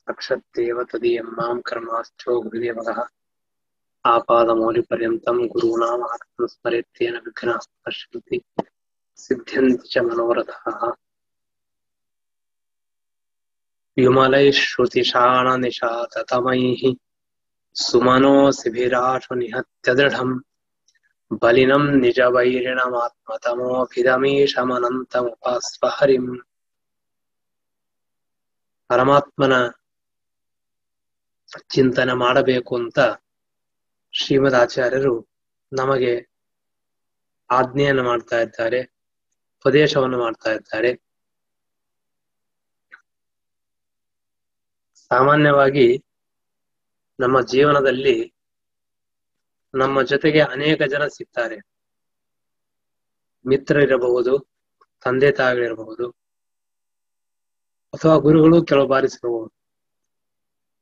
ಅಕ್ಷತ್ಯೇವ ತದೀಯಂ ಮಾಂ ಕರ್ಮಾಶ್ಚೋ ಗುರುದೇವಃ ಆಪಾದಮೌಲಿಪರ್ಯಂತಂ ಗುರುಣಾಂ ಆತ್ಮಂ ಸ್ಮರೇತ್ತೇನ ವಿಘ್ನಾಃ ಪಶ್ಯಂತಿ ಸಿದ್ಧ್ಯಂತಿ ಚ ಮನೋರಥಾಃ ವಿಮಲೈಃ ಶ್ರುತಿಶಾಣನಿಶಾತತಮೈಃ ಸುಮನೋಸಿಭಿರಾಶು ನಿಹತ್ಯ ದೃಢಂ ಬಲಿನಂ ನಿಜವೈರಿಣಮಾತ್ಮತಮೋಭಿದಮೀಶಮನಂತಮುಪಾಸ್ವ ಹರಿಂ. ಪರಮಾತ್ಮನ ಚಿಂತನೆ ಮಾಡಬೇಕು ಅಂತ ಶ್ರೀಮದ್ ಆಚಾರ್ಯರು ನಮಗೆ ಆಜ್ಞೆಯನ್ನು ಮಾಡ್ತಾ ಇದ್ದಾರೆ, ಉಪದೇಶವನ್ನು ಮಾಡ್ತಾ ಇದ್ದಾರೆ. ಸಾಮಾನ್ಯವಾಗಿ ನಮ್ಮ ಜೀವನದಲ್ಲಿ ನಮ್ಮ ಜೊತೆಗೆ ಅನೇಕ ಜನ ಸಿಗ್ತಾರೆ. ಮಿತ್ರರಿರಬಹುದು, ತಂದೆ ತಾಯಿಗಳಿರಬಹುದು, ಅಥವಾ ಗುರುಗಳು ಕೆಲವು ಬಾರಿ ಸಿಗಬಹುದು.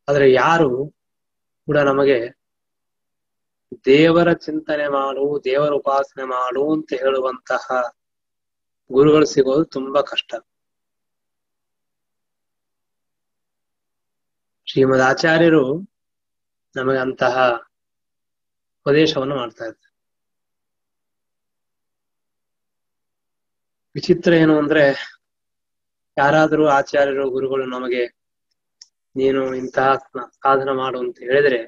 ಆದ್ರೆ ಯಾರು ಕೂಡ ನಮಗೆ ದೇವರ ಚಿಂತನೆ ಮಾಡು, ದೇವರ ಉಪಾಸನೆ ಮಾಡು ಅಂತ ಹೇಳುವಂತಹ ಗುರುಗಳು ಸಿಗೋದು ತುಂಬಾ ಕಷ್ಟ. ಶ್ರೀಮದ್ ಆಚಾರ್ಯರು ನಮಗೆ ಅಂತಹ ಉಪದೇಶವನ್ನು ಮಾಡ್ತಾ ಇದ್ದಾರೆ. ವಿಚಿತ್ರ ಏನು ಅಂದ್ರೆ, ಯಾರಾದರೂ ಆಚಾರ್ಯರು ಗುರುಗಳು ನಮಗೆ ನೀನು ಇಂತಹ ಸಾಧನ ಮಾಡು ಅಂತ ಹೇಳಿದ್ರೆ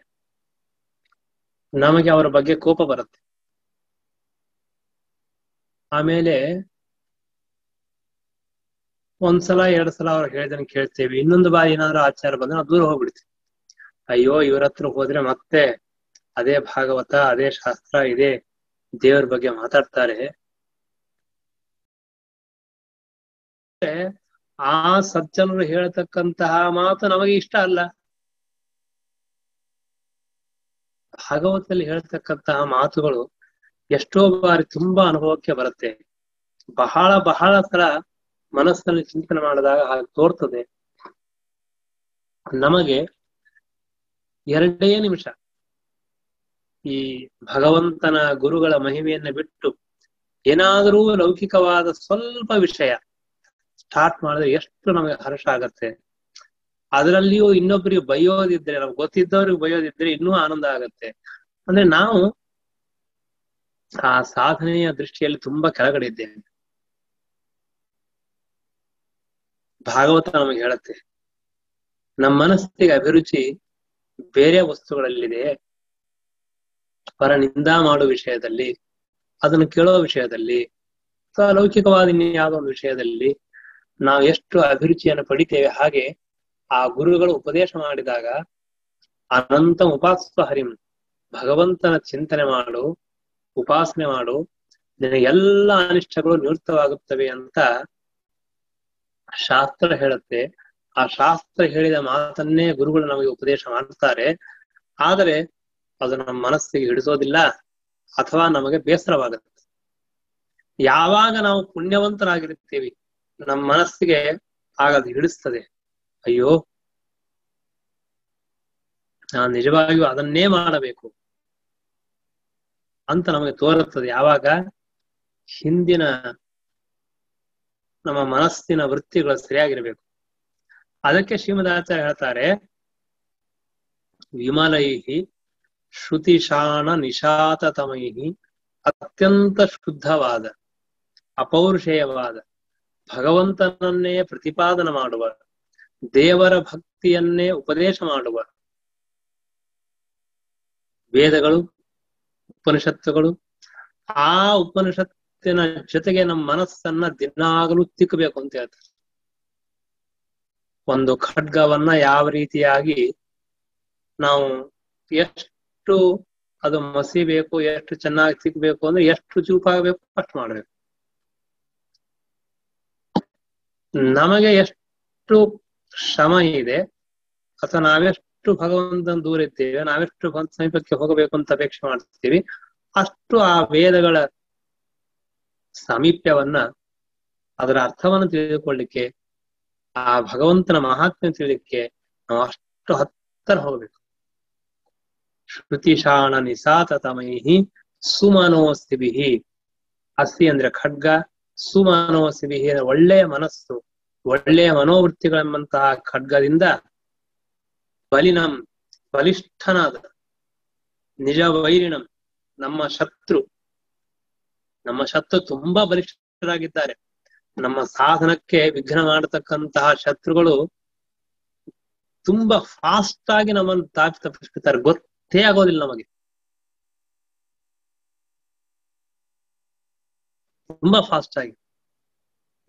ನಮಗೆ ಅವರ ಬಗ್ಗೆ ಕೋಪ ಬರುತ್ತೆ. ಆಮೇಲೆ ಒಂದ್ಸಲ ಎರಡು ಸಲ ಅವ್ರು ಹೇಳಿದನ್ನು ಕೇಳ್ತೇವೆ. ಇನ್ನೊಂದು ಬಾರಿ ಏನಾದ್ರು ಆಚಾರ ಬಂದ್ರೆ ನಾವು ದೂರ ಹೋಗ್ಬಿಡ್ತೀವಿ. ಅಯ್ಯೋ ಇವ್ರ ಹತ್ರ ಹೋದ್ರೆ ಮತ್ತೆ ಅದೇ ಭಾಗವತ, ಅದೇ ಶಾಸ್ತ್ರ, ಇದೇ ದೇವರ ಬಗ್ಗೆ ಮಾತಾಡ್ತಾರೆ. ಆ ಸಜ್ಜನರು ಹೇಳ್ತಕ್ಕಂತಹ ಮಾತು ನಮಗೆ ಇಷ್ಟ ಅಲ್ಲ. ಭಾಗವತದಲ್ಲಿ ಹೇಳ್ತಕ್ಕಂತಹ ಮಾತುಗಳು ಎಷ್ಟೋ ಬಾರಿ ತುಂಬಾ ಅನುಭವಕ್ಕೆ ಬರುತ್ತೆ. ಬಹಳ ಬಹಳ ಸಲ ಮನಸ್ಸಲ್ಲಿ ಚಿಂತನೆ ಮಾಡಿದಾಗ ಹಾಗೆ ತೋರ್ತದೆ. ನಮಗೆ 2 ನಿಮಿಷ ಈ ಭಗವಂತನ ಗುರುಗಳ ಮಹಿಮೆಯನ್ನ ಬಿಟ್ಟು ಏನಾದರೂ ಲೌಕಿಕವಾದ ಸ್ವಲ್ಪ ವಿಷಯ ಸ್ಟಾರ್ಟ್ ಮಾಡಿದ್ರೆ ಎಷ್ಟು ನಮಗೆ ಹರ್ಷ ಆಗತ್ತೆ. ಅದರಲ್ಲಿಯೂ ಇನ್ನೊಬ್ಬರಿಗೆ ಬೈಯೋದಿದ್ರೆ, ನಮ್ಗೆ ಗೊತ್ತಿದ್ದವ್ರಿಗೆ ಬೈಯೋದಿದ್ರೆ ಇನ್ನೂ ಆನಂದ ಆಗತ್ತೆ. ಅಂದ್ರೆ ನಾವು ಆ ಸಾಧನೆಯ ದೃಷ್ಟಿಯಲ್ಲಿ ತುಂಬಾ ಕೆಳಗಡೆ ಇದ್ದೇವೆ. ಭಾಗವತ ನಮಗೆ ಹೇಳುತ್ತೆ, ನಮ್ಮ ಮನಸ್ಸಿಗೆ ಅಭಿರುಚಿ ಬೇರೆ ವಸ್ತುಗಳಲ್ಲಿದೆ. ಪರ ನಿಂದಾ ಮಾಡುವ ವಿಷಯದಲ್ಲಿ, ಅದನ್ನು ಕೇಳೋ ವಿಷಯದಲ್ಲಿ, ಅಥವಾ ಲೌಕಿಕವಾದ ಯಾವುದೋ ಒಂದು ವಿಷಯದಲ್ಲಿ ನಾವು ಎಷ್ಟು ಅಭಿರುಚಿಯನ್ನು ಪಡಿತೇವೆ. ಹಾಗೆ ಆ ಗುರುಗಳು ಉಪದೇಶ ಮಾಡಿದಾಗ ಅನಂತ ಉಪಾಸ್ವ ಹರಿಂ, ಭಗವಂತನ ಚಿಂತನೆ ಮಾಡು, ಉಪಾಸನೆ ಮಾಡು, ನಿನಗೆಲ್ಲ ಅನಿಷ್ಟಗಳು ನಿವೃತ್ತವಾಗುತ್ತವೆ ಅಂತ ಶಾಸ್ತ್ರ ಹೇಳುತ್ತೆ. ಆ ಶಾಸ್ತ್ರ ಹೇಳಿದ ಮಾತನ್ನೇ ಗುರುಗಳು ನಮಗೆ ಉಪದೇಶ ಮಾಡ್ತಾರೆ. ಆದರೆ ಅದು ನಮ್ಮ ಮನಸ್ಸಿಗೆ ಹಿಡಿಸೋದಿಲ್ಲ, ಅಥವಾ ನಮಗೆ ಬೇಸರವಾಗುತ್ತೆ. ಯಾವಾಗ ನಾವು ಪುಣ್ಯವಂತರಾಗಿರ್ತೀವಿ ನಮ್ಮ ಮನಸ್ಸಿಗೆ ಆಗದು ಹಿಡಿಸ್ತದೆ. ಅಯ್ಯೋ ನಾನು ನಿಜವಾಗಿಯೂ ಅದನ್ನೇ ಮಾಡಬೇಕು ಅಂತ ನಮಗೆ ತೋರುತ್ತದೆ. ಯಾವಾಗ ಹಿಂದಿನ ನಮ್ಮ ಮನಸ್ಸಿನ ವೃತ್ತಿಗಳು ಸರಿಯಾಗಿರ್ಬೇಕು. ಅದಕ್ಕೆ ಶ್ರೀಮದಾಚಾರ್ಯ ಹೇಳ್ತಾರೆ, ವಿಮಲೈಹಿ ಶ್ರುತಿಶಾಣ ನಿಶಾತತಮೈಹಿ, ಅತ್ಯಂತ ಶುದ್ಧವಾದ ಅಪೌರುಷೇಯವಾದ ಭಗವಂತನನ್ನೇ ಪ್ರತಿಪಾದನ ಮಾಡುವ, ದೇವರ ಭಕ್ತಿಯನ್ನೇ ಉಪದೇಶ ಮಾಡುವ ವೇದಗಳು, ಉಪನಿಷತ್ತುಗಳು. ಆ ಉಪನಿಷತ್ತಿನ ಜೊತೆಗೆ ನಮ್ಮ ಮನಸ್ಸನ್ನ ದಿನಾಗಲೂ ತಿಕ್ಕಬೇಕು ಅಂತ ಹೇಳ್ತಾರೆ. ಒಂದು ಖಡ್ಗವನ್ನ ಯಾವ ರೀತಿಯಾಗಿ ನಾವು ಎಷ್ಟು ಅದು ಮಸಿಬೇಕು, ಎಷ್ಟು ಚೆನ್ನಾಗಿ ತಿಕ್ಕಬೇಕು ಅಂದ್ರೆ ಎಷ್ಟು ಚೂಪಾಗಬೇಕು ಅಷ್ಟು ಮಾಡ್ಬೇಕು. ನಮಗೆ ಎಷ್ಟು ಶ್ರಮ ಇದೆ, ಅಥವಾ ನಾವೆಷ್ಟು ಭಗವಂತನ ದೂರ ಇದ್ದೇವೆ, ನಾವೆಷ್ಟು ಸಮೀಪಕ್ಕೆ ಹೋಗಬೇಕು ಅಂತ ಅಪೇಕ್ಷೆ ಮಾಡ್ತೀವಿ, ಅಷ್ಟು ಆ ವೇದಗಳ ಸಾಮೀಪ್ಯವನ್ನ, ಅದರ ಅರ್ಥವನ್ನು ತಿಳಿದುಕೊಳ್ಳಿಕ್ಕೆ, ಆ ಭಗವಂತನ ಮಹಾತ್ಮೆ ತಿಳಿಲಿಕ್ಕೆ ನಾವು ಅಷ್ಟು ಹತ್ತಿರ ಹೋಗ್ಬೇಕು. ಶ್ರುತಿಶಾಣ ನಿಸಾತತಮೈಹಿ ಸುಮನೋಸಿಭಿಹಿ, ಅಸ್ತಿ ಅಂದ್ರೆ ಖಡ್ಗ, ಸುಮನೋಸಿಭಿಹಿ ಒಳ್ಳೆಯ ಮನಸ್ಸು, ಒಳ್ಳೆಯ ಮನೋವೃತ್ತಿಗಳೆಂಬಂತಹ ಖಡ್ಗದಿಂದ ಬಲಿನಂ ಬಲಿಷ್ಠನಾದ, ನಿಜ ವೈರಿಣಂ ನಮ್ಮ ಶತ್ರು ತುಂಬಾ ಬಲಿಷ್ಠರಾಗಿದ್ದಾರೆ. ನಮ್ಮ ಸಾಧನಕ್ಕೆ ವಿಘ್ನ ಮಾಡತಕ್ಕಂತಹ ಶತ್ರುಗಳು ತುಂಬಾ ಫಾಸ್ಟ್ ಆಗಿ ನಮ್ಮನ್ನು ತಪ್ಪಿಸ್ಬಿಡ್ತಾರೆ, ಗೊತ್ತೇ ಆಗೋದಿಲ್ಲ ನಮಗೆ. ತುಂಬಾ ಫಾಸ್ಟ್ ಆಗಿ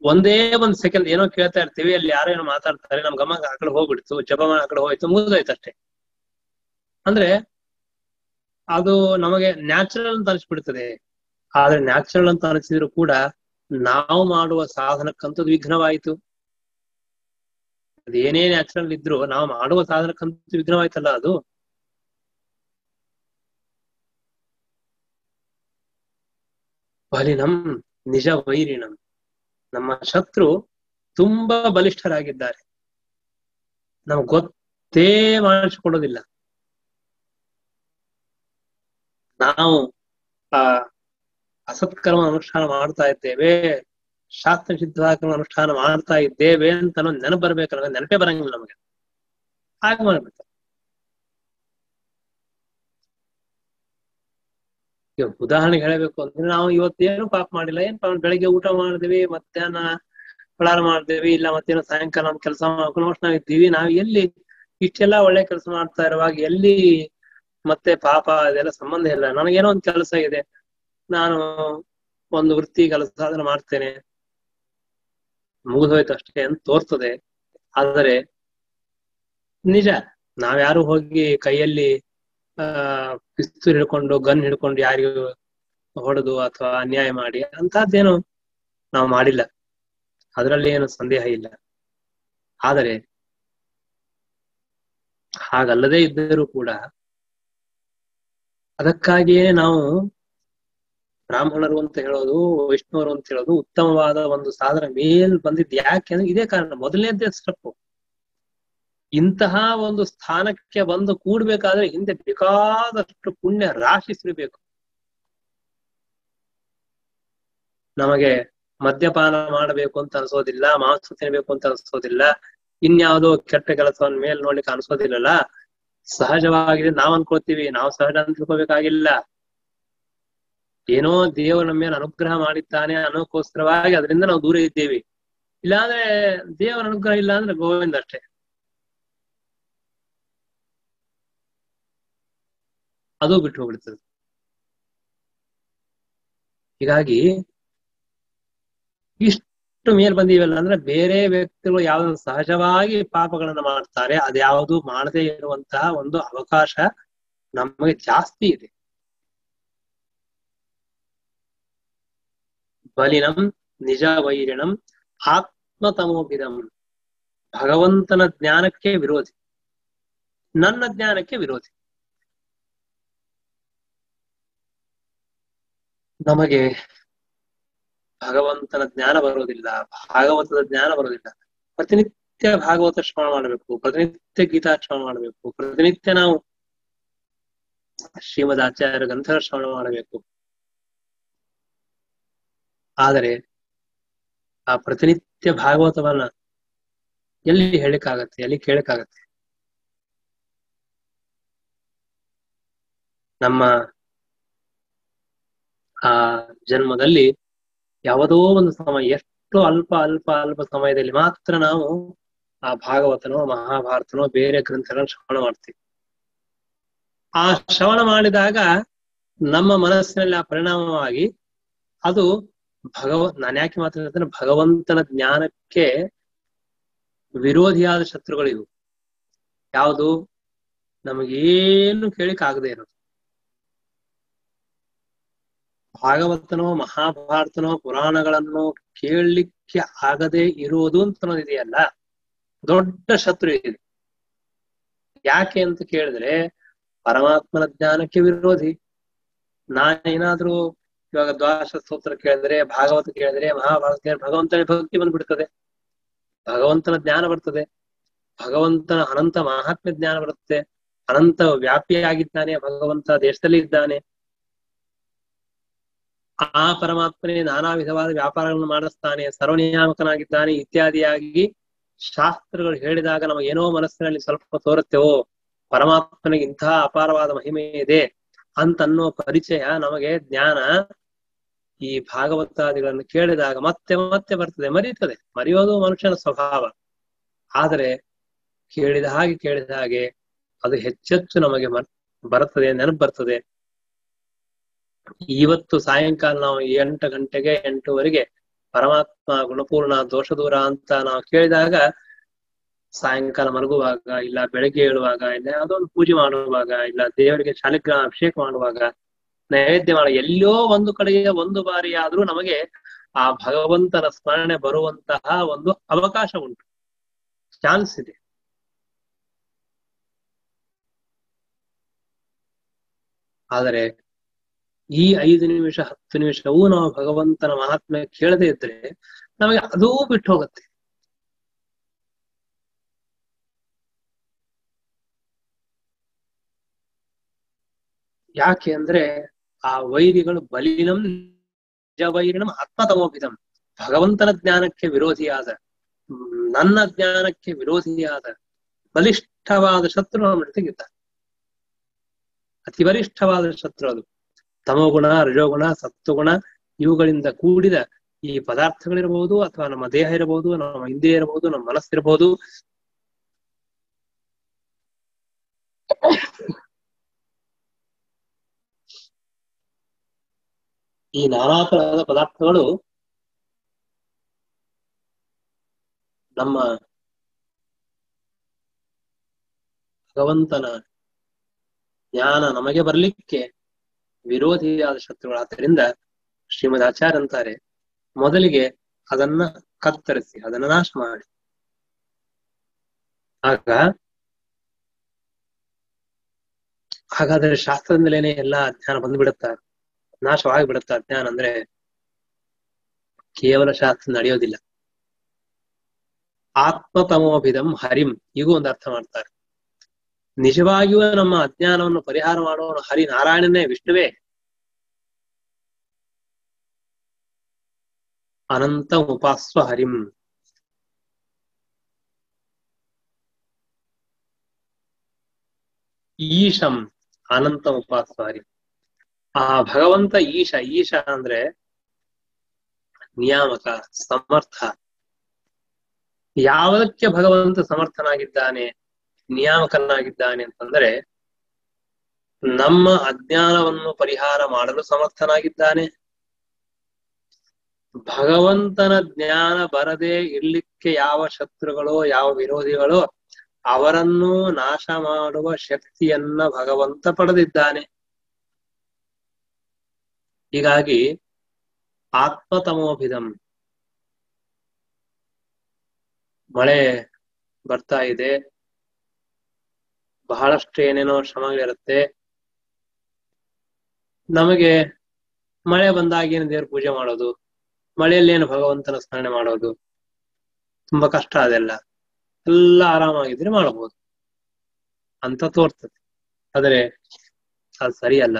ಒಂದೇ ಒಂದ್ ಸೆಕೆಂಡ್ ಏನೋ ಕೇಳ್ತಾ ಇರ್ತೀವಿ, ಅಲ್ಲಿ ಯಾರೋ ಏನೋ ಮಾತಾಡ್ತಾರೆ, ನಮ್ ಗಮನ ಆ ಕಡೆ ಹೋಗ್ಬಿಡ್ತು, ಜಪ ಆ ಕಡೆ ಹೋಯ್ತು, ಮುಗಿದೋಯ್ತು ಅಷ್ಟೇ. ಅಂದ್ರೆ ಅದು ನಮಗೆ ನ್ಯಾಚುರಲ್ ಅಂತ ಅನಿಸ್ಬಿಡ್ತದೆ. ಆದ್ರೆ ನ್ಯಾಚುರಲ್ ಅಂತ ಅನಿಸಿದ್ರು ಕೂಡ ನಾವು ಮಾಡುವ ಸಾಧನಕ್ಕಂತೂ ವಿಘ್ನವಾಯಿತು. ಅದೇನೇ ನ್ಯಾಚುರಲ್ ಇದ್ರು ನಾವು ಮಾಡುವ ಸಾಧನಕ್ಕಂತೂ ವಿಘ್ನವಾಯ್ತಲ್ಲ ಅದು. ಬಲಿನಂ ನಿಜ ವೈರಿಣಂ ನಮ್ಮ ಶತ್ರು ತುಂಬಾ ಬಲಿಷ್ಠರಾಗಿದ್ದಾರೆ, ನಮ್ಗೆ ಗೊತ್ತೇ ಮಾಡಿಸಿಕೊಡೋದಿಲ್ಲ. ನಾವು ಅಸತ್ಕರ್ಮ ಅನುಷ್ಠಾನ ಮಾಡ್ತಾ ಇದ್ದೇವೆ, ಶಾಸ್ತ್ರ ಸಿದ್ಧಕರ್ಮ ಅನುಷ್ಠಾನ ಮಾಡ್ತಾ ಇದ್ದೇವೆ ಅಂತ ನೆನಪು ಬರ್ಬೇಕಲ್ಲ, ನೆನಪೇ ಬರಂಗಿಲ್ಲ ನಮಗೆ. ಹಾಗೆ ಮಾಡ್ಬೇಕು. ಈಗ ಉದಾಹರಣೆಗೆ ಹೇಳಬೇಕು ಅಂದ್ರೆ, ನಾವು ಇವತ್ತೇನು ಪಾಪ ಮಾಡಿಲ್ಲ, ಏನ್ ಬೆಳಿಗ್ಗೆ ಊಟ ಮಾಡಿದ್ವಿ, ಮಧ್ಯಾಹ್ನ ಫಲಾರ ಮಾಡಿದ್ವಿ, ಇಲ್ಲ ಮತ್ತೇನೋ ಸಾಯಂಕಾಲ ನಮ್ ಕೆಲಸ ಮಾಡ್ಕೊಂಡು ನಾವ್ ಇದ್ದೀವಿ. ನಾವ್ ಎಲ್ಲಿ ಇಷ್ಟೆಲ್ಲಾ ಒಳ್ಳೆ ಕೆಲಸ ಮಾಡ್ತಾ ಇರುವಾಗ ಎಲ್ಲಿ ಮತ್ತೆ ಪಾಪ ಅದೆಲ್ಲ ಸಂಬಂಧ ಇಲ್ಲ. ನನಗೇನೋ ಒಂದ್ ಕೆಲಸ ಇದೆ, ನಾನು ಒಂದು ವೃತ್ತಿ ಕೆಲಸ ಅದನ್ನ ಮಾಡ್ತೇನೆ, ಮುಗಿದೋಯ್ತು ಅಷ್ಟೇ ಅಂತ ತೋರ್ತದೆ. ಆದರೆ ನಿಜ ನಾವ್ಯಾರು ಹೋಗಿ ಕೈಯಲ್ಲಿ ಪಿಸ್ತೂಲ್ ಹಿಡ್ಕೊಂಡು ಗನ್ ಹಿಡ್ಕೊಂಡು ಯಾರಿಗೂ ಹೊಡೆದು ಅಥವಾ ಅನ್ಯಾಯ ಮಾಡಿ ಅಂತದ್ದೇನು ನಾವು ಮಾಡಿಲ್ಲ, ಅದರಲ್ಲಿ ಏನು ಸಂದೇಹ ಇಲ್ಲ. ಆದರೆ ಹಾಗಲ್ಲದೆ ಇದ್ದರೂ ಕೂಡ ಅದಕ್ಕಾಗಿಯೇ ನಾವು ಬ್ರಾಹ್ಮಣರು ಅಂತ ಹೇಳೋದು, ವೈಷ್ಣವರು ಅಂತ ಹೇಳೋದು ಉತ್ತಮವಾದ ಒಂದು ಸಾಧನ ಮೇಲ್ ಬಂದಿದ್ದು ಯಾಕೆ ಅಂದ್ರೆ ಇದೇ ಕಾರಣ. ಮೊದಲನೇದೇ ಸ್ಟೆಪ್. ಇಂತಹ ಒಂದು ಸ್ಥಾನಕ್ಕೆ ಬಂದು ಕೂಡ್ಬೇಕಾದ್ರೆ ಹಿಂದೆ ಬೇಕಾದಷ್ಟು ಪುಣ್ಯ ರಾಶಿ ಸುರಿಬೇಕು. ನಮಗೆ ಮದ್ಯಪಾನ ಮಾಡಬೇಕು ಅಂತ ಅನ್ಸೋದಿಲ್ಲ, ಮಾಂಸ ತಿನ್ಬೇಕು ಅಂತ ಅನ್ಸೋದಿಲ್ಲ, ಇನ್ಯಾವುದೋ ಕೆಟ್ಟ ಕೆಲಸವನ್ನ ಮೇಲ್ ನೋಡ್ಲಿಕ್ಕೆ ಅನ್ಸೋದಿಲ್ಲಲ್ಲ. ಸಹಜವಾಗಿದೆ ನಾವ್ ಅನ್ಕೋತೀವಿ, ನಾವು ಸಹಜ ಅಂತ ತಿಳ್ಕೋಬೇಕಾಗಿಲ್ಲ. ಏನೋ ದೇವರು ನಮ್ಮ ಮೇಲೆ ಅನುಗ್ರಹ ಮಾಡಿದ್ದಾನೆ ಅನ್ನೋಕ್ಕೋಸ್ಕರವಾಗಿ ಅದರಿಂದ ನಾವು ದೂರ ಇದ್ದೇವೆ. ಇಲ್ಲಾಂದ್ರೆ ದೇವರ ಅನುಗ್ರಹ ಇಲ್ಲ ಅಂದ್ರೆ ಗೋವಿಂದ ಅಷ್ಟೇ. ಅದು ಬಿಟ್ಟು ಹೋಗ್ಬಿಡ್ತದೆ. ಹೀಗಾಗಿ ಇಷ್ಟು ಮೇಲ್ ಬಂದೀವಲ್ಲ ಅಂದ್ರೆ ಬೇರೆ ವ್ಯಕ್ತಿಗಳು ಯಾವ್ದು ಸಹಜವಾಗಿ ಪಾಪಗಳನ್ನ ಮಾಡ್ತಾರೆ, ಅದ್ಯಾವುದು ಮಾಡದೇ ಇರುವಂತಹ ಒಂದು ಅವಕಾಶ ನಮಗೆ ಜಾಸ್ತಿ ಇದೆ. ಬಲಿನಂ ನಿಜ ವೈರಿಣಂ ಆತ್ಮತಮೋಭಿದಂ ಭಗವಂತನ ಜ್ಞಾನಕ್ಕೆ ವಿರೋಧಿ, ನನ್ನ ಜ್ಞಾನಕ್ಕೆ ವಿರೋಧಿ. ನಮಗೆ ಭಗವಂತನ ಜ್ಞಾನ ಬರೋದಿಲ್ಲ, ಭಾಗವತದ ಜ್ಞಾನ ಬರೋದಿಲ್ಲ. ಪ್ರತಿನಿತ್ಯ ಭಾಗವತ ಶ್ರವಣ ಮಾಡಬೇಕು, ಪ್ರತಿನಿತ್ಯ ಗೀತಾ ಶ್ರವಣ ಮಾಡಬೇಕು, ಪ್ರತಿನಿತ್ಯ ನಾವು ಶ್ರೀಮದ್ ಆಚಾರ್ಯ ಗ್ರಂಥ ಶ್ರವಣ ಮಾಡಬೇಕು. ಆದರೆ ಆ ಪ್ರತಿನಿತ್ಯ ಭಾಗವತವನ್ನ ಎಲ್ಲಿ ಹೇಳಿಕ್ಕಾಗತ್ತೆ, ಎಲ್ಲಿ ಕೇಳಕ್ಕಾಗತ್ತೆ? ನಮ್ಮ ಆ ಜನ್ಮದಲ್ಲಿ ಯಾವುದೋ ಒಂದು ಸಮಯ, ಎಷ್ಟು ಅಲ್ಪ ಅಲ್ಪ ಅಲ್ಪ ಸಮಯದಲ್ಲಿ ಮಾತ್ರ ನಾವು ಆ ಭಾಗವತನೋ ಮಹಾಭಾರತನೋ ಬೇರೆ ಗ್ರಂಥಗಳನ್ನ ಶ್ರವಣ ಮಾಡ್ತೀವಿ. ಆ ಶ್ರವಣ ಮಾಡಿದಾಗ ನಮ್ಮ ಮನಸ್ಸಿನಲ್ಲಿ ಆ ಪರಿಣಾಮವಾಗಿ ಅದು ನಾನು ಯಾಕೆ ಮಾತಾಡ್ತೇನೆ, ಭಗವಂತನ ಜ್ಞಾನಕ್ಕೆ ವಿರೋಧಿಯಾದ ಶತ್ರುಗಳಿವು. ಯಾವುದು? ನಮಗೇನು ಕೇಳಿಕ್ ಆಗದೆ ಇರೋದು. ಭಾಗವತನೋ ಮಹಾಭಾರತನೋ ಪುರಾಣಗಳನ್ನು ಕೇಳಲಿಕ್ಕೆ ಆಗದೆ ಇರುವುದು ಅಂತ ಅನ್ನೋದಿದೆಯಲ್ಲ, ದೊಡ್ಡ ಶತ್ರು ಇದೆ. ಯಾಕೆ ಅಂತ ಕೇಳಿದ್ರೆ ಪರಮಾತ್ಮನ ಜ್ಞಾನಕ್ಕೆ ವಿರೋಧಿ. ನಾನೇನಾದ್ರೂ ಇವಾಗ ದ್ವಾದಶ ಸ್ತೋತ್ರ ಕೇಳಿದ್ರೆ, ಭಾಗವತ ಕೇಳಿದ್ರೆ, ಮಹಾಭಾರತ ಕೇಳಿದ್ರೆ ಭಗವಂತನ ಭಕ್ತಿ ಬಂದ್ಬಿಡ್ತದೆ, ಭಗವಂತನ ಜ್ಞಾನ ಬರ್ತದೆ, ಭಗವಂತನ ಅನಂತ ಮಹಾತ್ಮ್ಯ ಜ್ಞಾನ ಬರುತ್ತೆ. ಅನಂತ ವ್ಯಾಪಿಯಾಗಿದ್ದಾನೆ ಭಗವಂತ, ದೇಶದಲ್ಲಿ ಇದ್ದಾನೆ. ಆ ಪರಮಾತ್ಮನೇ ನಾನಾ ವಿಧವಾದ ವ್ಯಾಪಾರಗಳನ್ನು ಮಾಡಿಸ್ತಾನೆ, ಸರ್ವನಿಯಾಮಕನಾಗಿದ್ದಾನೆ ಇತ್ಯಾದಿಯಾಗಿ ಶಾಸ್ತ್ರಗಳು ಹೇಳಿದಾಗ ನಮಗೇನೋ ಮನಸ್ಸಿನಲ್ಲಿ ಸ್ವಲ್ಪ ತೋರುತ್ತೇವೋ ಪರಮಾತ್ಮನಿಗೆ ಇಂತಹ ಅಪಾರವಾದ ಮಹಿಮೆ ಇದೆ ಅಂತನ್ನೋ ಪರಿಚಯ ನಮಗೆ ಜ್ಞಾನ ಈ ಭಾಗವತಾದಿಗಳನ್ನು ಕೇಳಿದಾಗ ಮತ್ತೆ ಮತ್ತೆ ಬರ್ತದೆ, ಮರೆಯೋದು ಮನುಷ್ಯನ ಸ್ವಭಾವ. ಆದರೆ ಕೇಳಿದ ಹಾಗೆ ಅದು ಹೆಚ್ಚೆಚ್ಚು ನಮಗೆ ಬರ್ತದೆ, ನೆನಪು ಬರ್ತದೆ. ಇವತ್ತು ಸಾಯಂಕಾಲ ನಾವು 8 ಗಂಟೆಗೆ 8:15 ಪರಮಾತ್ಮ ಗುಣಪೂರ್ಣ ದೋಷ ದೂರ ಅಂತ ನಾವು ಕೇಳಿದಾಗ ಸಾಯಂಕಾಲ ಮಲಗುವಾಗ, ಇಲ್ಲ ಬೆಳಗ್ಗೆ ಏಳುವಾಗ, ಇಲ್ಲ ಅದೊಂದು ಪೂಜೆ ಮಾಡುವಾಗ, ಇಲ್ಲ ದೇವರಿಗೆ ಶಾಲಿಗ್ರಾಮ ಅಭಿಷೇಕ ಮಾಡುವಾಗ, ನೈವೇದ್ಯ ಮಾಡುವ ಎಲ್ಲೋ ಒಂದು ಕಡೆಗೆ ಒಂದು ಬಾರಿ ಆದ್ರೂ ನಮಗೆ ಆ ಭಗವಂತನ ಸ್ಮರಣೆ ಬರುವಂತಹ ಒಂದು ಅವಕಾಶ ಉಂಟು, ಚಾನ್ಸ್ ಇದೆ. ಆದರೆ ಈ 5 ನಿಮಿಷ 10 ನಿಮಿಷವೂ ನಾವು ಭಗವಂತನ ಮಹಾತ್ಮೆ ಕೇಳದೇ ಇದ್ರೆ ನಮಗೆ ಅದೂ ಬಿಟ್ಟು ಹೋಗುತ್ತೆ. ಯಾಕೆ ಅಂದ್ರೆ ಆ ವೈರಿಗಳು ಬಲಿನಂ ನಿಜವೈರಿಣಂ ಆತ್ಮತಮೋಭಿದಂ, ಭಗವಂತನ ಜ್ಞಾನಕ್ಕೆ ವಿರೋಧಿಯಾದ, ನನ್ನ ಜ್ಞಾನಕ್ಕೆ ವಿರೋಧಿಯಾದ ಬಲಿಷ್ಠವಾದ ಶತ್ರು ನಮ್ಮ ಜೊತೆಗಿದ್ದ. ಅತಿ ಬಲಿಷ್ಠವಾದ ಶತ್ರು ಅದು. ತಮೋಗುಣ, ರಜೋಗುಣ, ಸತ್ವಗುಣ ಇವುಗಳಿಂದ ಕೂಡಿದ ಈ ಪದಾರ್ಥಗಳಿರಬಹುದು, ಅಥವಾ ನಮ್ಮ ದೇಹ ಇರಬಹುದು, ನಮ್ಮ ಇಂದ್ರಿಯ ಇರಬಹುದು, ನಮ್ಮ ಮನಸ್ಸಿರಬಹುದು. ಈ ನಾನಾ ತರಹದ ಪದಾರ್ಥಗಳು ನಮ್ಮ ಭಗವಂತನ ಜ್ಞಾನ ನಮಗೆ ಬರ್ಲಿಕ್ಕೆ ವಿರೋಧಿಯಾದ ಶತ್ರುಗಳಾದ್ದರಿಂದ ಶ್ರೀಮದ್ ಆಚಾರ್ಯ ಅಂತಾರೆ, ಮೊದಲಿಗೆ ಅದನ್ನ ಕತ್ತರಿಸಿ, ಅದನ್ನ ನಾಶ ಮಾಡಿ. ಹಾಗಾದ್ರೆ ಶಾಸ್ತ್ರದಿಂದಲೇನೆ ಎಲ್ಲಾ ಅಜ್ಞಾನ ಬಂದ್ಬಿಡುತ್ತ, ನಾಶವಾಗಿ ಬಿಡುತ್ತ. ಅಜ್ಞಾನ ಅಂದ್ರೆ ಕೇವಲ ಶಾಸ್ತ್ರ ನಡೆಯೋದಿಲ್ಲ. ಆತ್ಮತಮೋಭಿದಂ ಹರಿಂ ಈಗೂ ಒಂದು ಅರ್ಥ ಮಾಡ್ತಾರೆ. ನಿಜವಾಗಿಯೂ ನಮ್ಮ ಅಜ್ಞಾನವನ್ನು ಪರಿಹಾರ ಮಾಡುವವನು ಹರಿ ನಾರಾಯಣನೇ, ವಿಷ್ಣುವೇ. ಅನಂತ ಉಪಾಸ್ವ ಹರಿಂ, ಈಶಂ ಅನಂತ ಉಪಾಸ್ವ ಹರಿಂ. ಆ ಭಗವಂತ ಈಶ ಅಂದ್ರೆ ನಿಯಾಮಕ, ಸಮರ್ಥ. ಯಾವುದಕ್ಕೆ ಭಗವಂತ ಸಮರ್ಥನಾಗಿದ್ದಾನೆ, ನಿಯಾಮಕನಾಗಿದ್ದಾನೆ ಅಂತಂದ್ರೆ ನಮ್ಮ ಅಜ್ಞಾನವನ್ನು ಪರಿಹಾರ ಮಾಡಲು ಸಮರ್ಥನಾಗಿದ್ದಾನೆ. ಭಗವಂತನ ಜ್ಞಾನ ಬರದೆ ಇರ್ಲಿಕ್ಕೆ ಯಾವ ಶತ್ರುಗಳೋ ಯಾವ ವಿರೋಧಿಗಳೋ ಅವರನ್ನು ನಾಶ ಮಾಡುವ ಶಕ್ತಿಯನ್ನ ಭಗವಂತ ಪಡೆದಿದ್ದಾನೆ. ಹೀಗಾಗಿ ಆತ್ಮತಮೋಭಿದಂ, ಮಳೆ ಬರ್ತಾ ಇದೆ, ಬಹಳಷ್ಟು ಏನೇನೋ ಶ್ರಮಗಳಿರುತ್ತೆ. ನಮಗೆ ಮಳೆ ಬಂದಾಗ ಏನು ದೇವ್ರ ಪೂಜೆ ಮಾಡೋದು, ಮಳೆಯಲ್ಲೇನು ಭಗವಂತನ ಸ್ಮರಣೆ ಮಾಡೋದು, ತುಂಬಾ ಕಷ್ಟ. ಅದೆಲ್ಲ ಎಲ್ಲ ಆರಾಮಾಗಿದ್ರೆ ಮಾಡಬಹುದು ಅಂತ ತೋರ್ತದೆ. ಆದರೆ ಅದು ಸರಿಯಲ್ಲ.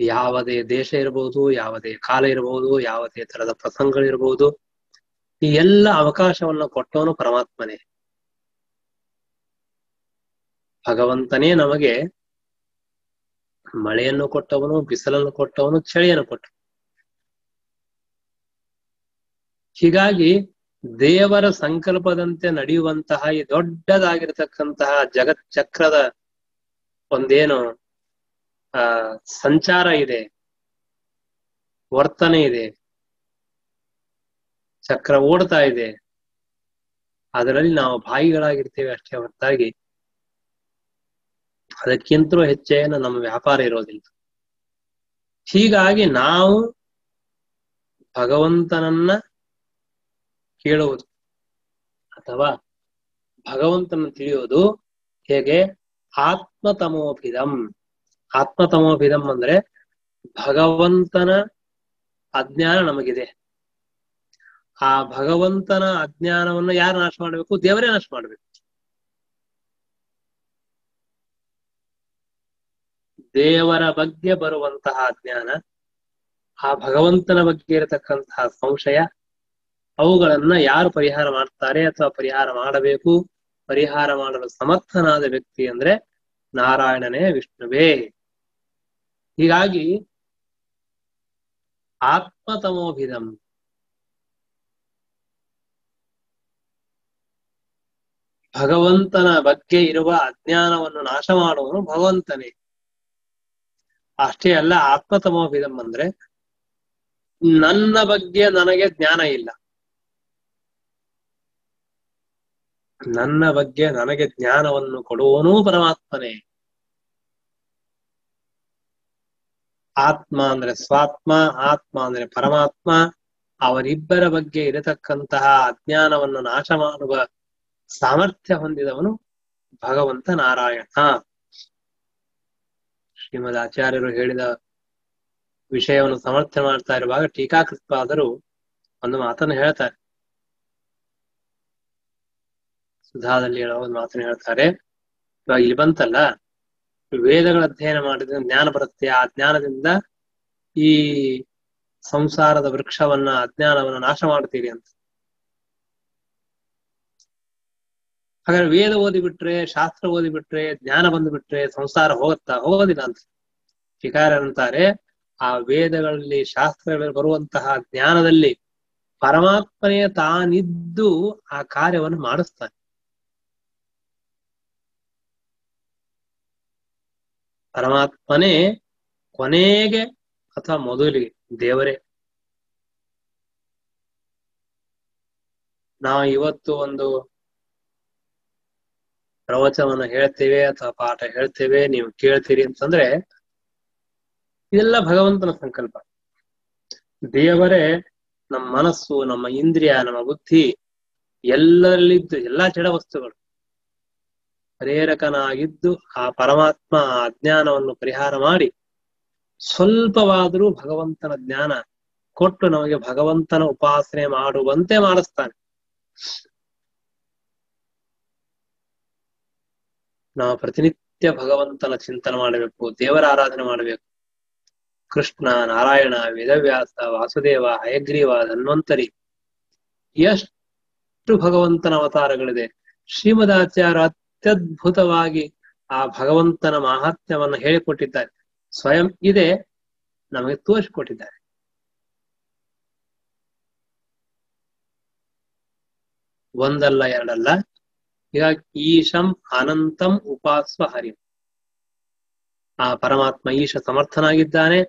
ಯಾವುದೇ ದೇಶ ಇರಬಹುದು, ಯಾವುದೇ ಕಾಲ ಇರಬಹುದು, ಯಾವುದೇ ತರದ ಪ್ರಸಂಗಗಳಿರಬಹುದು, ಈ ಎಲ್ಲ ಅವಕಾಶವನ್ನು ಕೊಟ್ಟವನು ಪರಮಾತ್ಮನೇ. ಭಗವಂತನೇ ನಮಗೆ ಮಳೆಯನ್ನು ಕೊಟ್ಟವನು, ಬಿಸಿಲನ್ನು ಕೊಟ್ಟವನು, ಚಳಿಯನ್ನು ಕೊಟ್ಟವನು. ಹೀಗಾಗಿ ದೇವರ ಸಂಕಲ್ಪದಂತೆ ನಡೆಯುವಂತಹ ಈ ದೊಡ್ಡದಾಗಿರತಕ್ಕಂತಹ ಜಗತ್ ಚಕ್ರದ ಒಂದೇನು ಸಂಚಾರ ಇದೆ, ವರ್ತನೆ ಇದೆ, ಚಕ್ರ ಓಡ್ತಾ ಇದೆ. ಅದರಲ್ಲಿ ನಾವು ಭಾಗಿಗಳಾಗಿರ್ತೇವೆ ಅಷ್ಟೇ ಹೊರತಾಗಿ ಅದಕ್ಕಿಂತಲೂ ಹೆಚ್ಚೇನು ನಮ್ಮ ವ್ಯಾಪಾರ ಇರೋದಿಲ್ಲ. ಹೀಗಾಗಿ ನಾವು ಭಗವಂತನನ್ನ ಕೇಳುವುದು ಅಥವಾ ಭಗವಂತನ ತಿಳಿಯೋದು ಹೇಗೆ? ಆತ್ಮತಮೋಭಿದಂ. ಆತ್ಮತಮೋಭಿದಂ ಅಂದ್ರೆ ಭಗವಂತನ ಅಜ್ಞಾನ ನಮಗಿದೆ. ಆ ಭಗವಂತನ ಅಜ್ಞಾನವನ್ನು ಯಾರು ನಾಶ ಮಾಡ್ಬೇಕು? ದೇವರೇ ನಾಶ ಮಾಡ್ಬೇಕು. ದೇವರ ಬಗ್ಗೆ ಬರುವಂತಹ ಅಜ್ಞಾನ, ಆ ಭಗವಂತನ ಬಗ್ಗೆ ಇರತಕ್ಕಂತಹ ಸಂಶಯ, ಅವುಗಳನ್ನ ಯಾರು ಪರಿಹಾರ ಮಾಡ್ತಾರೆ ಅಥವಾ ಪರಿಹಾರ ಮಾಡಬೇಕು, ಪರಿಹಾರ ಮಾಡಲು ಸಮರ್ಥನಾದ ವ್ಯಕ್ತಿ ಅಂದ್ರೆ ನಾರಾಯಣನೇ, ವಿಷ್ಣುವೇ. ಹೀಗಾಗಿ ಆತ್ಮತಮೋಭಿಧಂ, ಭಗವಂತನ ಬಗ್ಗೆ ಇರುವ ಅಜ್ಞಾನವನ್ನು ನಾಶ ಮಾಡುವನು ಭಗವಂತನೇ. ಅಷ್ಟೇ ಅಲ್ಲ, ಆತ್ಮತಮೋಭಿಧಂ ಅಂದ್ರೆ ನನ್ನ ಬಗ್ಗೆ ನನಗೆ ಜ್ಞಾನ ಇಲ್ಲ, ನನ್ನ ಬಗ್ಗೆ ನನಗೆ ಜ್ಞಾನವನ್ನು ಕೊಡುವನೂ ಪರಮಾತ್ಮನೇ. ಆತ್ಮ ಅಂದ್ರೆ ಸ್ವಾತ್ಮ, ಆತ್ಮ ಅಂದ್ರೆ ಪರಮಾತ್ಮ. ಅವರಿಬ್ಬರ ಬಗ್ಗೆ ಇರತಕ್ಕಂತಹ ಅಜ್ಞಾನವನ್ನು ನಾಶ ಮಾಡುವ ಸಾಮರ್ಥ್ಯ ಹೊಂದಿದವನು ಭಗವಂತ ನಾರಾಯಣ. ಶ್ರೀಮದ್ ಆಚಾರ್ಯರು ಹೇಳಿದ ವಿಷಯವನ್ನು ಸಮರ್ಥನೆ ಮಾಡ್ತಾ ಇರುವಾಗ ಟೀಕಾಕೃತ್ಪಾದರು ಒಂದು ಮಾತನ್ನು ಹೇಳ್ತಾರೆ. ಸುಧಾದಲ್ಲಿ ಹೇಳೋ ಒಂದು ಮಾತನ್ನು ಹೇಳ್ತಾರೆ. ಇವಾಗ ಇಲ್ಲಿ ಬಂತಲ್ಲ, ವೇದಗಳ ಅಧ್ಯಯನ ಮಾಡಿದ್ರೆ ಜ್ಞಾನ ಬರುತ್ತೆ, ಆ ಜ್ಞಾನದಿಂದ ಈ ಸಂಸಾರದ ವೃಕ್ಷವನ್ನ, ಅಜ್ಞಾನವನ್ನ ನಾಶ ಮಾಡ್ತೀರಿ ಅಂತ. ಹಾಗಾದ್ರೆ ವೇದ ಓದಿಬಿಟ್ರೆ, ಶಾಸ್ತ್ರ ಓದಿಬಿಟ್ರೆ, ಜ್ಞಾನ ಬಂದುಬಿಟ್ರೆ ಸಂಸಾರ ಹೋಗುತ್ತಾ? ಹೋಗೋದಿಲ್ಲ ಅಂತ ಟೀಕಾರರಂತಾರೆ. ಆ ವೇದಗಳಲ್ಲಿ, ಶಾಸ್ತ್ರಗಳಲ್ಲಿ ಬರುವಂತಹ ಜ್ಞಾನದಲ್ಲಿ ಪರಮಾತ್ಮನೇ ತಾನಿದ್ದು ಆ ಕಾರ್ಯವನ್ನು ಮಾಡಿಸ್ತಾನೆ. ಪರಮಾತ್ಮನೇ ಕೊನೆಗೆ ಅಥವಾ ಮೊದಲಿಗೆ ದೇವರೇ. ನಾವು ಇವತ್ತು ಒಂದು ಪ್ರವಚನವನ್ನು ಹೇಳ್ತೇವೆ ಅಥವಾ ಪಾಠ ಹೇಳ್ತೇವೆ, ನೀವು ಕೇಳ್ತೀರಿ ಅಂತಂದ್ರೆ ಇದೆಲ್ಲ ಭಗವಂತನ ಸಂಕಲ್ಪ. ದೇವರೇ ನಮ್ಮ ಮನಸ್ಸು, ನಮ್ಮ ಇಂದ್ರಿಯ, ನಮ್ಮ ಬುದ್ಧಿ ಎಲ್ಲರಲ್ಲಿದ್ದು ಎಲ್ಲಾ ಜಡ ವಸ್ತುಗಳು ಪ್ರೇರಕನಾಗಿದ್ದು ಆ ಪರಮಾತ್ಮ ಆ ಅಜ್ಞಾನವನ್ನು ಪರಿಹಾರ ಮಾಡಿ ಸ್ವಲ್ಪವಾದರೂ ಭಗವಂತನ ಜ್ಞಾನ ಕೊಟ್ಟು ನಮಗೆ ಭಗವಂತನ ಉಪಾಸನೆ ಮಾಡುವಂತೆ ಮಾಡಿಸ್ತಾನೆ. ನಾವು ಪ್ರತಿನಿತ್ಯ ಭಗವಂತನ ಚಿಂತನೆ ಮಾಡಬೇಕು, ದೇವರ ಆರಾಧನೆ ಮಾಡಬೇಕು. ಕೃಷ್ಣ, ನಾರಾಯಣ, ವೇದವ್ಯಾಸ, ವಾಸುದೇವ, ಹಯಗ್ರೀವ, ಧನ್ವಂತರಿ, ಎಷ್ಟು ಭಗವಂತನ ಅವತಾರಗಳಿದೆ. ಶ್ರೀಮದಾಚಾರ್ಯ ಅತ್ಯದ್ಭುತವಾಗಿ ಆ ಭಗವಂತನ ಮಹಾತ್ಮ್ಯವನ್ನು ಹೇಳಿಕೊಟ್ಟಿದ್ದಾರೆ. ಸ್ವಯಂ ಇದೆ ನಮಗೆ ತೋರಿಸಿಕೊಟ್ಟಿದ್ದಾರೆ. ಒಂದಲ್ಲ ಎರಡಲ್ಲ. ಹೀಗಾಗಿ ಈಶಂ ಅನಂತಂ ಉಪಾಸ್ವ ಹರಿಂ, ಆ ಪರಮಾತ್ಮ ಈಶ ಸಮರ್ಥನಾಗಿದ್ದಾನೆ,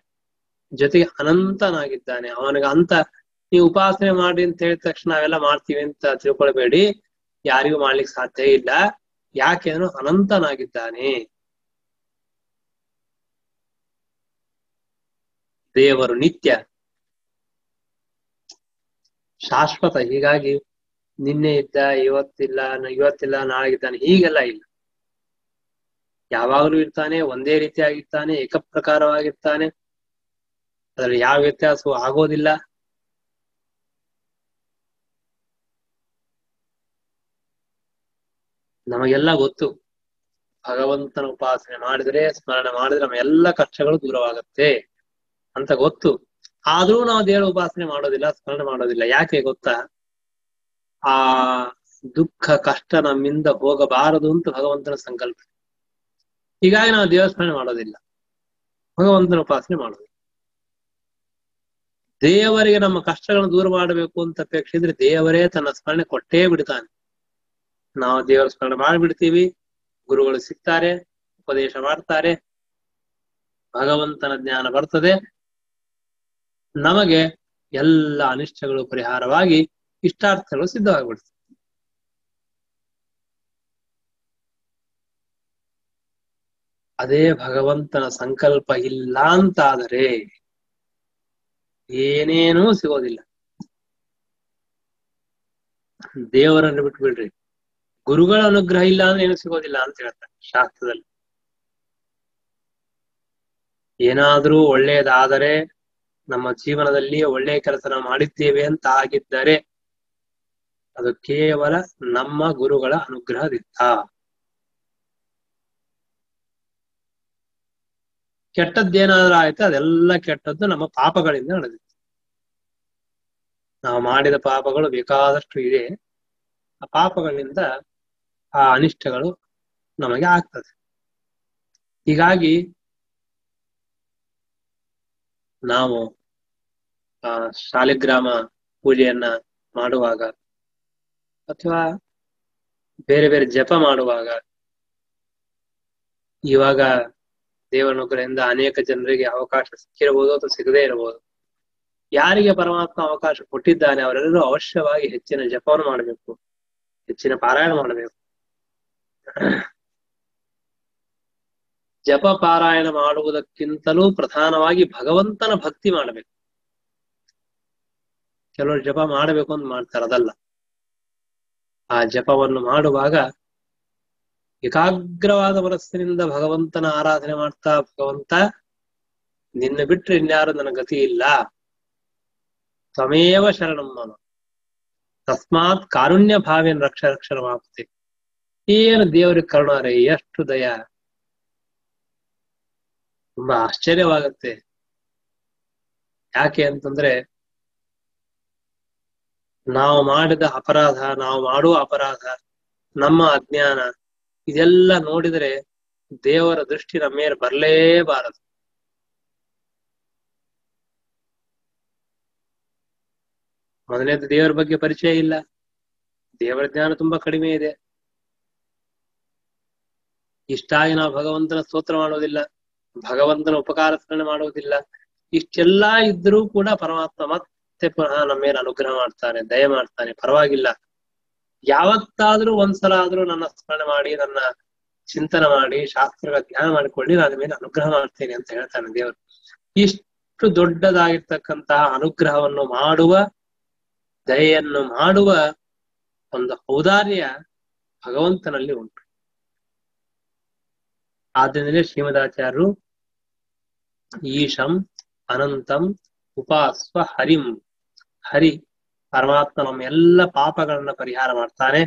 ಜೊತೆಗೆ ಅನಂತನಾಗಿದ್ದಾನೆ. ಅವನಿಗೆ ಅಂತ ನೀವು ಉಪಾಸನೆ ಮಾಡಿ ಅಂತ ಹೇಳಿದ ತಕ್ಷಣ ನಾವೆಲ್ಲ ಮಾಡ್ತೀವಿ ಅಂತ ತಿಳ್ಕೊಳ್ಬೇಡಿ, ಯಾರಿಗೂ ಮಾಡ್ಲಿಕ್ಕೆ ಸಾಧ್ಯ ಇಲ್ಲ. ಯಾಕೆಂದ್ರೆ ಅನಂತನಾಗಿದ್ದಾನೆ ದೇವರು, ನಿತ್ಯ ಶಾಶ್ವತ. ಹೀಗಾಗಿ ನಿನ್ನೆ ಇದ್ದ, ಇವತ್ತಿಲ್ಲ ನಾಳೆಗಿದ್ದಾನೆ ಹೀಗೆಲ್ಲ ಇಲ್ಲ. ಯಾವಾಗಲೂ ಇರ್ತಾನೆ, ಒಂದೇ ರೀತಿಯಾಗಿರ್ತಾನೆ, ಏಕಪ್ರಕಾರವಾಗಿರ್ತಾನೆ. ಅದರಲ್ಲಿ ಯಾವ ವ್ಯತ್ಯಾಸವೂ ಆಗೋದಿಲ್ಲ. ನಮಗೆಲ್ಲ ಗೊತ್ತು, ಭಗವಂತನ ಉಪಾಸನೆ ಮಾಡಿದ್ರೆ, ಸ್ಮರಣೆ ಮಾಡಿದ್ರೆ ನಮ್ಮ ಎಲ್ಲ ಕಷ್ಟಗಳು ದೂರವಾಗುತ್ತೆ ಅಂತ ಗೊತ್ತು. ಆದ್ರೂ ನಾವು ದೇವರ ಉಪಾಸನೆ ಮಾಡೋದಿಲ್ಲ, ಸ್ಮರಣೆ ಮಾಡೋದಿಲ್ಲ. ಯಾಕೆ ಗೊತ್ತಾ? ಆ ದುಃಖ ಕಷ್ಟ ನಮ್ಮಿಂದ ಹೋಗಬಾರದು ಅಂತ ಭಗವಂತನ ಸಂಕಲ್ಪ. ಹೀಗಾಗಿ ನಾವು ದೇವರ ಸ್ಮರಣೆ ಮಾಡೋದಿಲ್ಲ, ಭಗವಂತನ ಉಪಾಸನೆ ಮಾಡೋದಿಲ್ಲ. ದೇವರಿಗೆ ನಮ್ಮ ಕಷ್ಟಗಳನ್ನು ದೂರ ಮಾಡಬೇಕು ಅಂತ ಅಪೇಕ್ಷಿದ್ರೆ ದೇವರೇ ತನ್ನ ಸ್ಮರಣೆ ಕೊಟ್ಟೇ ಬಿಡ್ತಾನೆ. ನಾವು ದೇವರ ಸ್ಮರಣೆ ಮಾಡಿಬಿಡ್ತೀವಿ, ಗುರುಗಳು ಸಿಗ್ತಾರೆ, ಉಪದೇಶ ಮಾಡ್ತಾರೆ, ಭಗವಂತನ ಜ್ಞಾನ ಬರ್ತದೆ, ನಮಗೆ ಎಲ್ಲ ಅನಿಷ್ಟಗಳು ಪರಿಹಾರವಾಗಿ ಇಷ್ಟಾರ್ಥಗಳು ಸಿದ್ಧವಾಗಿಬಿಡ್ತದೆ. ಅದೇ ಭಗವಂತನ ಸಂಕಲ್ಪ ಇಲ್ಲ ಅಂತಾದರೆ ಏನೇನೂ ಸಿಗೋದಿಲ್ಲ. ದೇವರನ್ನು ಬಿಟ್ಟು ಬಿಡ್ರಿ, ಗುರುಗಳ ಅನುಗ್ರಹ ಇಲ್ಲ ಅಂದ್ರೆ ಏನು ಸಿಗೋದಿಲ್ಲ ಅಂತ ಹೇಳ್ತಾರೆ ಶಾಸ್ತ್ರದಲ್ಲಿ. ಏನಾದ್ರೂ ಒಳ್ಳೆಯದಾದರೆ, ನಮ್ಮ ಜೀವನದಲ್ಲಿ ಒಳ್ಳೆಯ ಕೆಲಸ ನಾವು ಮಾಡಿದ್ದೇವೆ ಅಂತ ಆಗಿದ್ದರೆ ಅದು ಕೇವಲ ನಮ್ಮ ಗುರುಗಳ ಅನುಗ್ರಹದಿಂದ. ಕೆಟ್ಟದ್ದೇನಾದ್ರೂ ಆಯ್ತು, ಅದೆಲ್ಲ ಕೆಟ್ಟದ್ದು ನಮ್ಮ ಪಾಪಗಳಿಂದ ನಡೆದಿತ್ತು. ನಾವು ಮಾಡಿದ ಪಾಪಗಳು ಬೇಕಾದಷ್ಟು ಇದೆ. ಆ ಪಾಪಗಳಿಂದ ಆ ಅನಿಷ್ಟಗಳು ನಮಗೆ ಆಗ್ತದೆ. ಹೀಗಾಗಿ ನಾವು ಆ ಶಾಲಿಗ್ರಾಮ ಪೂಜೆಯನ್ನ ಮಾಡುವಾಗ ಅಥವಾ ಬೇರೆ ಬೇರೆ ಜಪ ಮಾಡುವಾಗ, ಇವಾಗ ದೇವನುಗ್ರಹದಿಂದ ಅನೇಕ ಜನರಿಗೆ ಅವಕಾಶ ಸಿಕ್ಕಿರಬಹುದು ಅಥವಾ ಸಿಗದೇ ಇರಬಹುದು. ಯಾರಿಗೆ ಪರಮಾತ್ಮ ಅವಕಾಶ ಕೊಟ್ಟಿದ್ದಾನೆ ಅವರೆಲ್ಲರೂ ಅವಶ್ಯವಾಗಿ ಹೆಚ್ಚಿನ ಜಪವನ್ನು ಮಾಡಬೇಕು, ಹೆಚ್ಚಿನ ಪಾರಾಯಣ ಮಾಡಬೇಕು. ಜಪ ಪಾರಾಯಣ ಮಾಡುವುದಕ್ಕಿಂತಲೂ ಪ್ರಧಾನವಾಗಿ ಭಗವಂತನ ಭಕ್ತಿ ಮಾಡಬೇಕು. ಕೆಲವರು ಜಪ ಮಾಡಬೇಕು ಅಂತ ಮಾಡ್ತಾರೆ, ಅದಲ್ಲ. ಆ ಜಪವನ್ನು ಮಾಡುವಾಗ ಏಕಾಗ್ರವಾದ ಮನಸ್ಸಿನಿಂದ ಭಗವಂತನ ಆರಾಧನೆ ಮಾಡ್ತಾ, ಭಗವಂತ ನಿನ್ನ ಬಿಟ್ಟರೆ ಇನ್ಯಾರು ನನ್ನ ಗತಿ ಇಲ್ಲ, ತ್ವಮೇವ ಶರಣಂ ಮಮ ತಸ್ಮಾತ್ ಕಾರುಣ್ಯ ಭಾವೇನ ರಕ್ಷ ರಕ್ಷಣವಾಗುತ್ತೆ. ಏನು ದೇವರಿಗೆ ಕರುಣಾರೆ, ಎಷ್ಟು ದಯ, ತುಂಬಾ ಆಶ್ಚರ್ಯವಾಗತ್ತೆ. ಯಾಕೆ ಅಂತಂದ್ರೆ ನಾವು ಮಾಡಿದ ಅಪರಾಧ, ನಾವು ಮಾಡುವ ಅಪರಾಧ, ನಮ್ಮ ಅಜ್ಞಾನ ಇದೆಲ್ಲ ನೋಡಿದರೆ ದೇವರ ದೃಷ್ಟಿ ನಮ್ಮ ಮೇಲೆ ಬರಲೇಬಾರದು. ಮೊದಲನೇದು ದೇವರ ಬಗ್ಗೆ ಪರಿಚಯ ಇಲ್ಲ, ದೇವರ ಜ್ಞಾನ ತುಂಬಾ ಕಡಿಮೆ ಇದೆ. ಇಷ್ಟಾಗಿ ನಾವು ಭಗವಂತನ ಸ್ತೋತ್ರ ಮಾಡೋದಿಲ್ಲ, ಭಗವಂತನ ಉಪಕಾರ ಸ್ಮರಣೆ ಮಾಡುವುದಿಲ್ಲ. ಇಷ್ಟೆಲ್ಲಾ ಇದ್ರೂ ಕೂಡ ಪರಮಾತ್ಮ ಮತ್ತೆ ಪುನಃ ನಮ್ಮ ಮೇಲೆ ಅನುಗ್ರಹ ಮಾಡ್ತಾನೆ, ದಯ ಮಾಡ್ತಾನೆ. ಪರವಾಗಿಲ್ಲ, ಯಾವತ್ತಾದ್ರೂ ಒಂದ್ಸಲ ಆದ್ರೂ ನನ್ನ ಸ್ಮರಣೆ ಮಾಡಿ, ನನ್ನ ಚಿಂತನ ಮಾಡಿ, ಶಾಸ್ತ್ರಗಳ ಧ್ಯಾನ ಮಾಡಿಕೊಳ್ಳಿ, ನನ್ನ ಮೇಲೆ ಅನುಗ್ರಹ ಮಾಡ್ತೇನೆ ಅಂತ ಹೇಳ್ತಾನೆ ದೇವರು. ಇಷ್ಟು ದೊಡ್ಡದಾಗಿರ್ತಕ್ಕಂತಹ ಅನುಗ್ರಹವನ್ನು ಮಾಡುವ, ದಯೆಯನ್ನು ಮಾಡುವ ಒಂದು ಔದಾರ್ಯ ಭಗವಂತನಲ್ಲಿ ಉಂಟು. ಆದ್ದರಿಂದಲೇ ಶ್ರೀಮದಾಚಾರ್ಯರು ಈಶಂ ಅನಂತಂ ಉಪಾಸ್ವ ಹರಿಂ, ಹರಿ ಪರಮಾತ್ಮ ನಮ್ಮ ಎಲ್ಲ ಪಾಪಗಳನ್ನ ಪರಿಹಾರ ಮಾಡ್ತಾನೆ.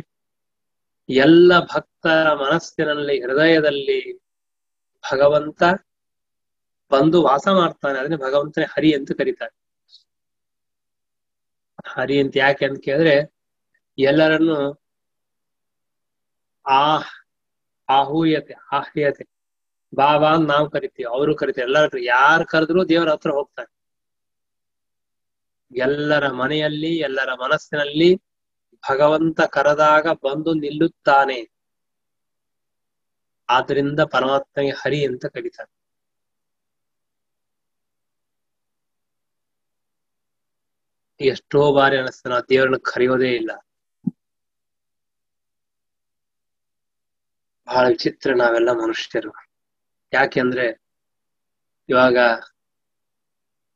ಎಲ್ಲ ಭಕ್ತರ ಮನಸ್ಸಿನಲ್ಲಿ, ಹೃದಯದಲ್ಲಿ ಭಗವಂತ ಬಂದು ವಾಸ ಮಾಡ್ತಾನೆ. ಅದನ್ನೇ ಭಗವಂತನೇ ಹರಿ ಅಂತ ಕರೀತಾರೆ. ಹರಿ ಅಂತ ಯಾಕೆ ಅಂತ ಕೇಳಿದ್ರೆ, ಎಲ್ಲರನ್ನು ಆಹ್ಯತೆ ಬಾಬಾ ಅಂತ ನಾವು ಕರಿತೀವಿ, ಅವರು ಕರಿತೀವಿ. ಎಲ್ಲರ ಯಾರು ಕರೆದ್ರು ದೇವರ ಹತ್ರ ಹೋಗ್ತಾನೆ. ಎಲ್ಲರ ಮನೆಯಲ್ಲಿ, ಎಲ್ಲರ ಮನಸ್ಸಿನಲ್ಲಿ ಭಗವಂತ ಕರೆದಾಗ ಬಂದು ನಿಲ್ಲುತ್ತಾನೆ. ಆದ್ರಿಂದ ಪರಮಾತ್ಮಗೆ ಹರಿ ಅಂತ ಕರೀತಾರೆ. ಎಷ್ಟೋ ಬಾರಿ ಅನಿಸ್ತ ನಾವು ದೇವರನ್ನ ಕರೆಯೋದೇ ಇಲ್ಲ. ಬಹಳ ವಿಚಿತ್ರ ನಾವೆಲ್ಲ ಮನುಷ್ಯರು. ಯಾಕೆಂದ್ರೆ ಇವಾಗ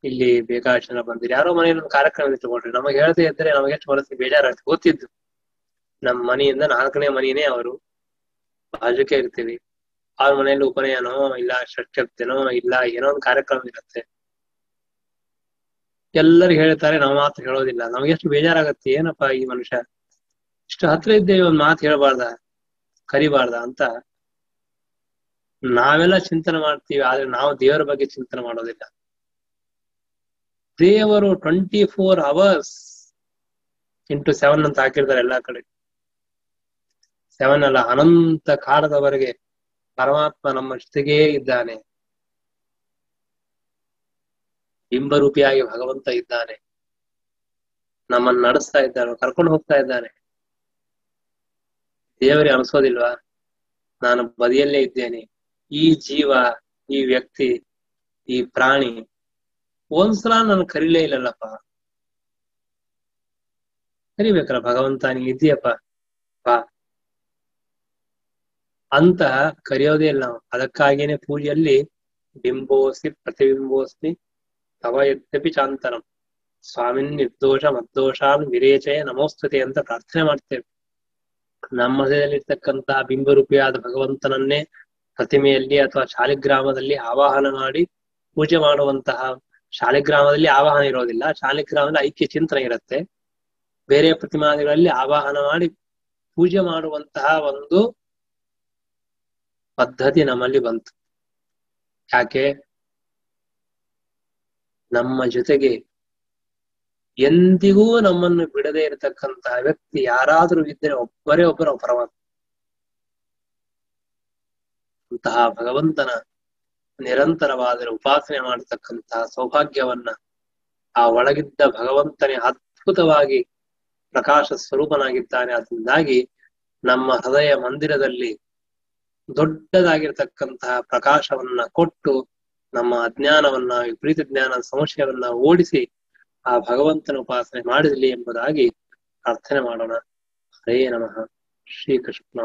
ಇಲ್ಲಿ ಬೇಕಾದಷ್ಟು ಜನ ಬಂದಿರಿ, ಯಾರೋ ಮನೆಯಲ್ಲಿ ಒಂದು ಕಾರ್ಯಕ್ರಮ ಇಟ್ಕೊಂಡ್ರಿ, ನಮಗೆ ಹೇಳದೆ ಇದ್ರೆ ನಮಗೆ ಎಷ್ಟು ಮನಸ್ಸಿಗೆ ಬೇಜಾರಾಗ್ತದೆ. ಗೊತ್ತಿದ್ದು ನಮ್ಮ ಮನೆಯಿಂದ 4ನೇ ಮನೆಯೇ ಅವರು, ಬಾಜುಕೆ ಇರ್ತೀವಿ. ಅವ್ರ ಮನೆಯಲ್ಲಿ ಉಪನಯನೋ ಇಲ್ಲ ಷಷ್ಠಬ್ದಿನೋ ಇಲ್ಲ ಏನೋ ಒಂದು ಕಾರ್ಯಕ್ರಮ ಇರುತ್ತೆ, ಎಲ್ಲರೂ ಹೇಳ್ತಾರೆ, ನಾವು ಮಾತು ಹೇಳೋದಿಲ್ಲ. ನಮ್ಗೆ ಎಷ್ಟು ಬೇಜಾರಾಗತ್ತೆ. ಏನಪ್ಪಾ ಈ ಮನುಷ್ಯ ಇಷ್ಟು ಹತ್ರ ಇದ್ದೇವೆ, ಒಂದ್ ಮಾತು ಹೇಳಬಾರ್ದ, ಕರಿಬಾರ್ದ ಅಂತ ನಾವೆಲ್ಲ ಚಿಂತನೆ ಮಾಡ್ತೀವಿ. ಆದ್ರೆ ನಾವು ದೇವರ ಬಗ್ಗೆ ಚಿಂತನೆ ಮಾಡೋದಿಲ್ಲ. ದೇವರು 24 hours into 7 ಅಂತ ಹಾಕಿರ್ತಾರೆ ಎಲ್ಲಾ ಕಡೆ. 7 ಅಲ್ಲ, ಅನಂತ ಕಾಲದವರೆಗೆ ಪರಮಾತ್ಮ ನಮ್ಮ ಜೊತೆಗೇ ಇದ್ದಾನೆ. ಬಿಂಬರೂಪಿಯಾಗಿ ಭಗವಂತ ಇದ್ದಾನೆ, ನಮ್ಮನ್ನು ನಡೆಸ್ತಾ ಇದ್ದಾನೆ, ಕರ್ಕೊಂಡು ಹೋಗ್ತಾ ಇದ್ದಾನೆ. ದೇವರೇ ಅನಿಸೋದಿಲ್ವಾ, ನಾನು ಬದಿಯಲ್ಲೇ ಇದ್ದೇನೆ, ಈ ಜೀವ, ಈ ವ್ಯಕ್ತಿ, ಈ ಪ್ರಾಣಿ ಒಂದ್ಸಲ ನಾನು ಕರೀಲೇ ಇಲ್ಲಲ್ಲಪ್ಪ. ಕರಿಬೇಕಲ್ಲ, ಭಗವಂತ ನೀ ಇದೆಯಪ್ಪ ಬಾ ಅಂತ ಕರೆಯೋದೇ ಇಲ್ಲ ನಾವು. ಅದಕ್ಕಾಗಿಯೇ ಪೂಜೆಯಲ್ಲಿ ಬಿಂಬೋಸ್ತಿ ಪ್ರತಿಬಿಂಬೋಸ್ತಿ ತವ ಯದ್ಯಪಿ ಚಾಂತರಂ ಸ್ವಾಮಿನ್ ನಿರ್ದೋಷ ಮದ್ದೋಷಾನ್ ವಿರೇಚಯ ನಮೋಸ್ತುತೆ ಅಂತ ಪ್ರಾರ್ಥನೆ ಮಾಡ್ತೇವೆ. ನಮ್ಮ ಹೃದಯದಲ್ಲಿರ್ತಕ್ಕಂತಹ ಬಿಂಬರೂಪಿಯಾದ ಭಗವಂತನನ್ನೇ ಪ್ರತಿಮೆಯಲ್ಲಿ ಅಥವಾ ಶಾಲಿಗ್ರಾಮದಲ್ಲಿ ಆವಾಹನ ಮಾಡಿ ಪೂಜೆ ಮಾಡುವಂತಹ, ಶಾಲಿಗ್ರಾಮದಲ್ಲಿ ಆವಾಹನ ಇರೋದಿಲ್ಲ, ಶಾಲಿಗ್ರಾಮದಲ್ಲಿ ಐಕ್ಯ ಚಿಂತನೆ ಇರುತ್ತೆ. ಬೇರೆ ಪ್ರತಿಮಾದಿಗಳಲ್ಲಿ ಆವಾಹನ ಮಾಡಿ ಪೂಜೆ ಮಾಡುವಂತಹ ಒಂದು ಪದ್ಧತಿ ನಮ್ಮಲ್ಲಿ ಬಂತು. ಯಾಕೆ? ನಮ್ಮ ಜೊತೆಗೆ ಎಂದಿಗೂ ನಮ್ಮನ್ನು ಬಿಡದೇ ಇರತಕ್ಕಂತಹ ವ್ಯಕ್ತಿ ಯಾರಾದರೂ ಇದ್ದರೆ ಒಬ್ಬರೇ ಒಬ್ಬರು ಪರಮಾತ್ಮ. ಅಂತಹ ಭಗವಂತನ ನಿರಂತರವಾದ ಉಪಾಸನೆ ಮಾಡತಕ್ಕಂತಹ ಸೌಭಾಗ್ಯವನ್ನ ಆ ಒಳಗಿದ್ದ ಭಗವಂತನೇ ಅದ್ಭುತವಾಗಿ ಪ್ರಕಾಶ ಸ್ವರೂಪನಾಗಿದ್ದಾನೆ. ಅದರಿಂದಾಗಿ ನಮ್ಮ ಹೃದಯ ಮಂದಿರದಲ್ಲಿ ದೊಡ್ಡದಾಗಿರ್ತಕ್ಕಂತಹ ಪ್ರಕಾಶವನ್ನ ಕೊಟ್ಟು ನಮ್ಮ ಅಜ್ಞಾನವನ್ನ, ವಿಪರೀತ ಜ್ಞಾನ, ಸಂಶಯವನ್ನ ಓಡಿಸಿ ಆ ಭಗವಂತನ ಉಪಾಸನೆ ಮಾಡಿರಲಿ ಎಂಬುದಾಗಿ ಪ್ರಾರ್ಥನೆ ಮಾಡೋಣ. ಹರೇ ನಮಃ. ಶ್ರೀಕೃಷ್ಣ.